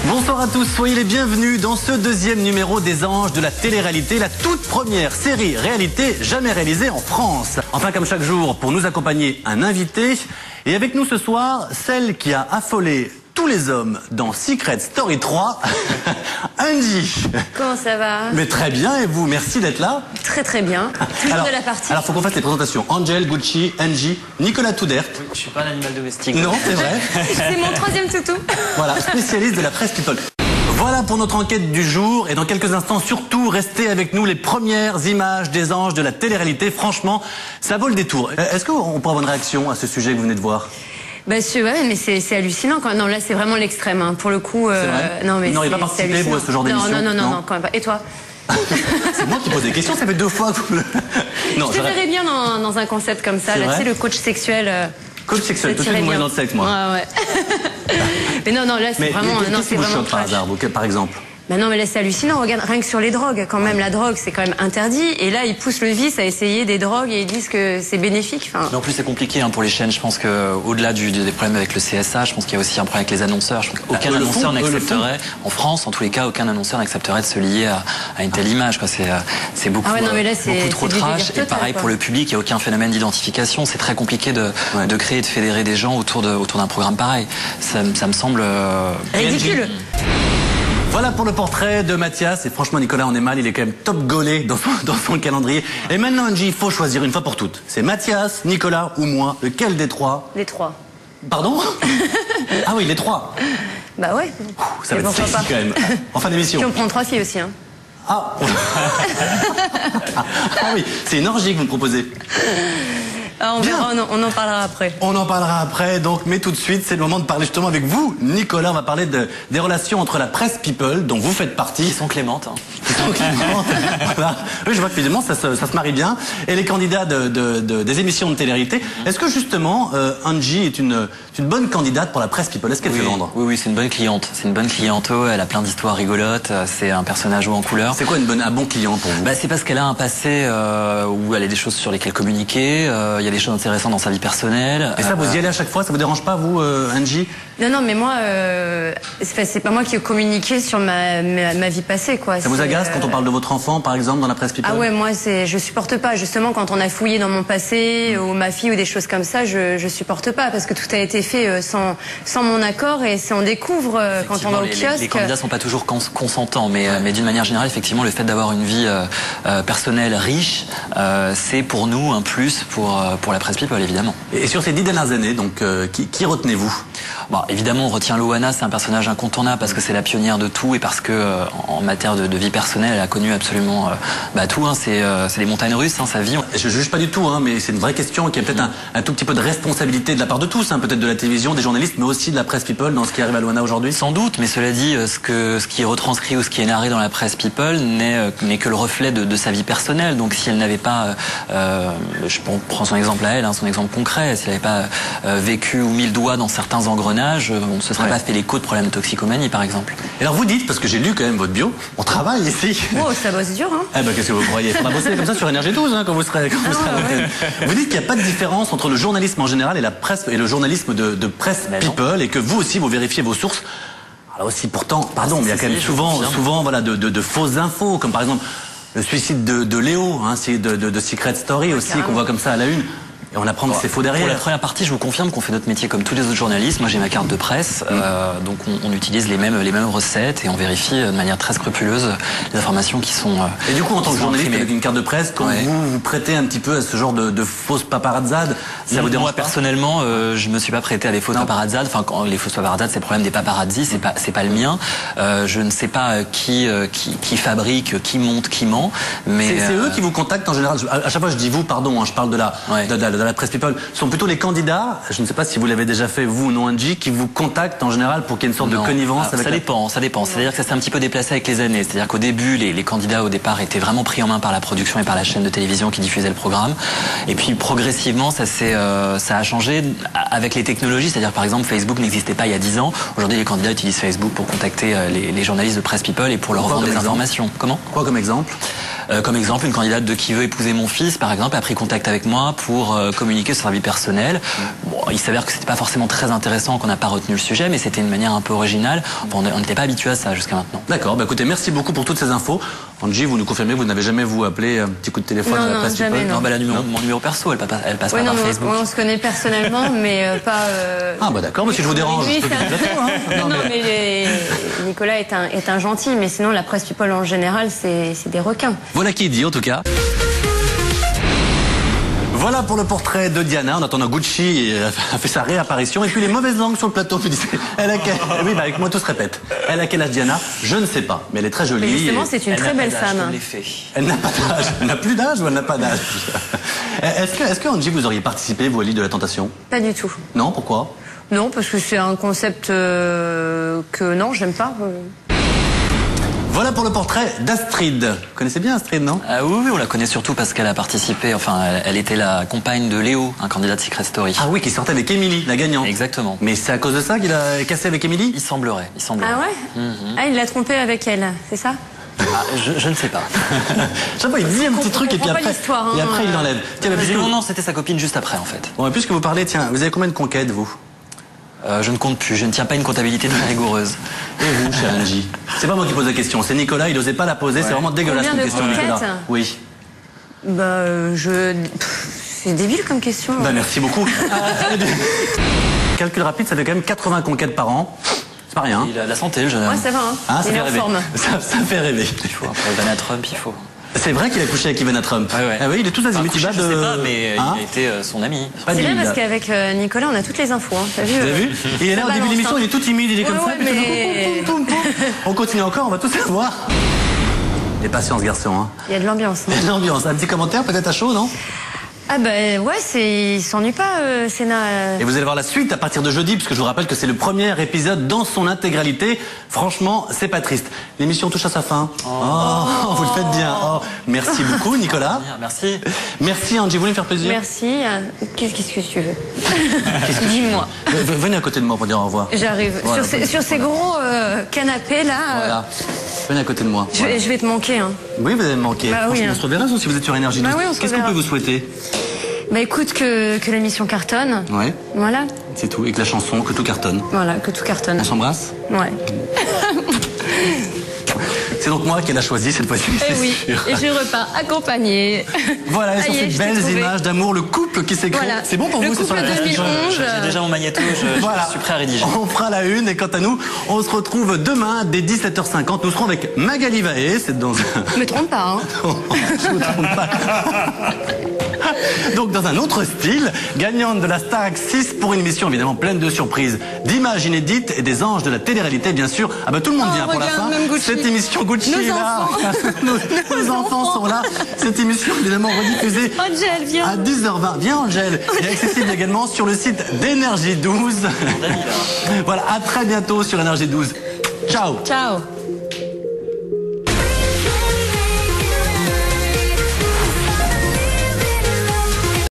Bonsoir à tous, soyez les bienvenus dans ce deuxième numéro des Anges de la télé-réalité, la toute première série réalité jamais réalisée en France. Enfin, comme chaque jour, pour nous accompagner, un invité. Et avec nous ce soir, celle qui a affolé tous les hommes dans Secret Story 3, Angie. Comment ça va? Mais très bien, et vous? Merci d'être là. Très très bien. Toujours de la partie. Alors, faut qu'on fasse les présentations. Angel, Gucci, Angie, Nicolas Toudert. Oui, je suis pas un animal domestique. Non, c'est vrai. C'est mon troisième toutou. Voilà, spécialiste de la presse people. Voilà pour notre enquête du jour. Et dans quelques instants, surtout, restez avec nous les premières images des anges de la télé-réalité. Franchement, ça vaut le détour. Est-ce qu'on peut avoir une réaction à ce sujet que vous venez de voir? Bah, ouais, mais c'est hallucinant quand même. Non, là, c'est vraiment l'extrême. Hein. Pour le coup, non, mais vous n'auriez pas participé, vous, à ce genre d'émission? Non, quand même pas. Et toi? C'est moi qui pose des questions, ça fait 2 fois que vous le... Non, je te verrais bien dans un concept comme ça. Là, tu sais, le coach sexuel. Coach sexuel, tout de suite, moi, dans le sexe, moi. Ouais. Mais non, là, c'est vraiment... Qu'est-ce qui vous choque par hasard, par exemple? Ben non, mais là, c'est hallucinant. Regarde, rien que sur les drogues, quand même, la drogue, c'est quand même interdit. Et là, ils poussent le vice à essayer des drogues et ils disent que c'est bénéfique. Enfin... Mais en plus, c'est compliqué pour les chaînes. Je pense qu'au-delà des problèmes avec le CSA, je pense qu'il y a aussi un problème avec les annonceurs. Je pense qu'aucun annonceur n'accepterait, en France, en tous les cas, aucun annonceur n'accepterait de se lier à une telle image. C'est beaucoup, beaucoup trop trash. Et pareil pour le public, il n'y a aucun phénomène d'identification. C'est très compliqué de créer et de fédérer des gens autour d'un programme pareil. Ça me semble... ridicule. Voilà pour le portrait de Mathias. Et franchement, Nicolas, on est mal. Il est quand même top gaulé dans son calendrier. Et maintenant, Angie, il faut choisir une fois pour toutes. C'est Mathias, Nicolas ou moi. Lequel des trois? Les trois. Pardon? Ah oui, les trois. Bah ouais. Ça va être sexy quand même. En fin d'émission. Puis on prend 3 filles aussi. Hein. Ah. Ah oui, c'est une orgie que vous me proposez. On verra, on en parlera après. On en parlera après, donc, mais tout de suite, c'est le moment de parler justement avec vous, Nicolas. On va parler des relations entre la presse people, dont vous faites partie. Qui sont clémentes. Qui sont clémentes. Voilà. Oui, je vois que finalement, ça se marie bien. Et les candidats des émissions de télé-réalité. Est-ce que justement, Angie est une bonne candidate pour la presse people? Est-ce qu'elle fait vendre? Oui, c'est une bonne cliente. C'est une bonne cliente. Elle a plein d'histoires rigolotes. C'est un personnage haut en couleur. C'est quoi un bon client pour vous? C'est parce qu'elle a un passé où elle a des choses sur lesquelles communiquer. Il y a des choses intéressantes dans sa vie personnelle. Et ça, vous y allez à chaque fois? Ça vous dérange pas, vous, Angie? Non, mais moi, c'est pas moi qui ai communiqué sur ma vie passée, quoi. Ça vous agace quand on parle de votre enfant, par exemple, dans la presse people? Ah ouais, moi, je supporte pas. Justement, quand on a fouillé dans mon passé, ou ma fille, ou des choses comme ça, je supporte pas, parce que tout a été fait sans mon accord, et on découvre quand on va au kiosque. Les candidats sont pas toujours consentants, mais d'une manière générale, effectivement, le fait d'avoir une vie personnelle riche, c'est pour nous un plus pour la presse people, évidemment. Et sur ces 10 dernières années, donc, qui retenez-vous? Évidemment, on retient Loana, c'est un personnage incontournable parce que c'est la pionnière de tout et parce que en matière de vie personnelle, elle a connu absolument tout. C'est les montagnes russes, sa vie. Je juge pas du tout, mais c'est une vraie question qui a peut-être un tout petit peu de responsabilité de la part de tous, peut-être de la télévision, des journalistes, mais aussi de la presse people dans ce qui arrive à Loana aujourd'hui. Sans doute, mais cela dit, ce qui est retranscrit ou ce qui est narré dans la presse people n'est que le reflet de sa vie personnelle. Donc si elle n'avait pas, je prends son exemple à elle, son exemple concret, si elle n'avait pas vécu ou mis le doigt dans certains engrenages, on ne se serait pas fait l'écho de problèmes de toxicomanie, par exemple. Et alors vous dites, parce que j'ai lu quand même votre bio, on travaille ici. Oh, ça bosse dur, qu'est-ce que vous croyez? On va bosser comme ça sur Énergie 12, quand vous serez. Vous dites qu'il n'y a pas de différence entre le journalisme en général et la presse et le journalisme de presse people, et que vous aussi vous vérifiez vos sources. Alors aussi, pourtant, pardon, mais il y a quand même souvent voilà, de fausses infos, comme par exemple le suicide de Léo, c'est de Secret Story aussi, qu'on voit comme ça à la une. Et on apprend que c'est faux derrière. Pour la première partie, je vous confirme qu'on fait notre métier comme tous les autres journalistes. Moi, j'ai ma carte de presse, donc on utilise les mêmes recettes et on vérifie de manière très scrupuleuse les informations qui sont. Et du coup, en tant que journaliste avec une carte de presse, quand vous prêtez un petit peu à ce genre de fausses paparazzades, ça vous dérange pas? Moi, personnellement, je me suis pas prêté à des fausses paparazzades. Enfin, les fausses paparazzades, c'est le problème des paparazzis, c'est pas le mien. Je ne sais pas qui fabrique, qui monte, qui ment. Mais c'est eux qui vous contactent en général. À chaque fois, je dis vous, pardon, je parle de la presse people, ce sont plutôt les candidats, je ne sais pas si vous l'avez déjà fait vous ou non Angie, qui vous contactent en général pour qu'il y ait une sorte de connivence avec ça dépend. C'est-à-dire que ça s'est un petit peu déplacé avec les années. C'est-à-dire qu'au début, les candidats au départ étaient vraiment pris en main par la production et par la chaîne de télévision qui diffusait le programme. Et puis progressivement, ça a changé avec les technologies. C'est-à-dire par exemple, Facebook n'existait pas il y a 10 ans. Aujourd'hui, les candidats utilisent Facebook pour contacter les journalistes de presse people et pour leur vendre des informations. Comment? Quoi comme exemple? Comme exemple, une candidate de Qui veut épouser mon fils, par exemple, a pris contact avec moi pour communiquer sur sa vie personnelle. Bon, il s'avère que c'était pas forcément très intéressant, qu'on n'a pas retenu le sujet, mais c'était une manière un peu originale. Bon, on n'était pas habitué à ça jusqu'à maintenant. D'accord, bah écoutez, merci beaucoup pour toutes ces infos. Angie, vous nous confirmez, vous n'avez jamais vous appelé un petit coup de téléphone à la presse jamais, People? Non, bah mon numéro perso, elle passe pas par Facebook. On se connaît personnellement, mais pas... Ah bah d'accord, mais si je vous dérange, lui, je peux vous plateau, hein. Non, mais Nicolas est un gentil, mais sinon la presse People en général, c'est des requins. Voilà qui est dit en tout cas. Voilà pour le portrait de Diana. En attendant, Gucci a fait sa réapparition. Et puis les mauvaises langues sur le plateau me disaient, oui, bah avec moi tout se répète. Elle a quel âge, Diana? Je ne sais pas, mais elle est très jolie. Mais justement, c'est une très belle femme. Elle n'a pas d'âge. Elle n'a plus d'âge ou elle n'a pas d'âge? Est-ce que Angie, vous auriez participé, vous, à l'île de la tentation? Pas du tout. Non, pourquoi? Non, parce que c'est un concept que non, j'aime pas. Voilà pour le portrait d'Astrid. Vous connaissez bien Astrid, non? Oui, on la connaît surtout parce qu'elle a participé, enfin, elle était la compagne de Léo, un candidat de Secret Story. Ah oui, qui sortait avec Émilie, la gagnante. Exactement. Mais c'est à cause de ça qu'il a cassé avec Émilie? Il semblerait. Ah ouais? Ah, il l'a trompé avec elle, c'est ça? Je ne sais pas. Je sais pas, il dit un petit truc et puis après, il l'enlève. Tiens, Non, c'était sa copine juste après, en fait. Bon, et puisque vous parlez, tiens, vous avez combien de conquêtes, vous? Je ne compte plus, je ne tiens pas une comptabilité très rigoureuse. Et vous, cher Angie? C'est pas moi qui pose la question, c'est Nicolas, il n'osait pas la poser, c'est vraiment dégueulasse comme question, Nicolas. Oui. Bah, c'est débile comme question. Bah, merci beaucoup. Calcul rapide, ça fait quand même 80 conquêtes par an. C'est pas rien. Il a la santé, le jeune homme. Ouais, ça va, hein. Ah, ça il fait est en rêver. forme. Ça fait rêver. Il faut, après Ivana Trump, il faut. C'est vrai qu'il a couché avec Ivana Trump. Ouais. Ah oui, il est tout azimut. Je sais pas, mais il a été son ami. C'est bien parce qu'avec Nicolas, on a toutes les infos. Hein. T'as vu, vous avez vu? Et là, au début de l'émission, il est tout timide, il est comme ça. Mais... On continue encore, on va tout savoir. Et patience, garçon. Hein. Il y a de l'ambiance. Il y a de l'ambiance. Un petit commentaire, peut-être à chaud, non? Ah ben ouais, il s'ennuie pas, Sénat. Et vous allez voir la suite à partir de jeudi, puisque je vous rappelle que c'est le premier épisode dans son intégralité. Franchement, c'est pas triste. L'émission touche à sa fin. Oh, vous le faites bien. Oh, merci beaucoup, Nicolas. Merci. Merci, Angie. Vous voulez me faire plaisir? Merci. Qu'est-ce que tu veux? Dis-moi. Venez à côté de moi pour dire au revoir. J'arrive. Voilà, sur ces gros canapés là. Voilà. Venez à côté de moi. Je vais te manquer. Hein. Oui, vous allez me manquer. Bah, oui, on se reverra si vous êtes sur Énergie 12. Bah, oui, qu'est-ce qu'on peut vous souhaiter? Bah écoute, que l'émission cartonne. Ouais. Voilà. C'est tout. Et que la chanson, que tout cartonne. Voilà, que tout cartonne. On s'embrasse? Ouais. C'est donc moi qui l'a choisi cette fois-ci. Oui, sûr. Et je repars accompagnée. Voilà, et sur ces belles images d'amour, le couple qui s'écrit. Voilà. C'est bon pour vous, c'est sur la 2011. J'ai déjà mon magnéto, voilà. Je suis prêt à rédiger. On fera la une, et quant à nous, on se retrouve demain dès 17h50. Nous serons avec Magali Vahé. C'est dans Je me trompe pas, hein. Je me trompe pas. Donc dans un autre style, gagnante de la Starac 6 pour une émission évidemment pleine de surprises, d'images inédites et des anges de la télé-réalité bien sûr. Ah bah tout le monde vient pour la fin. Cette émission Gucci est là. Nos enfants sont là. Cette émission évidemment rediffusée Angel, viens. à 10h20. Viens Angel. Et accessible également sur le site d'Énergie 12. Voilà, à très bientôt sur Énergie 12. Ciao. Ciao.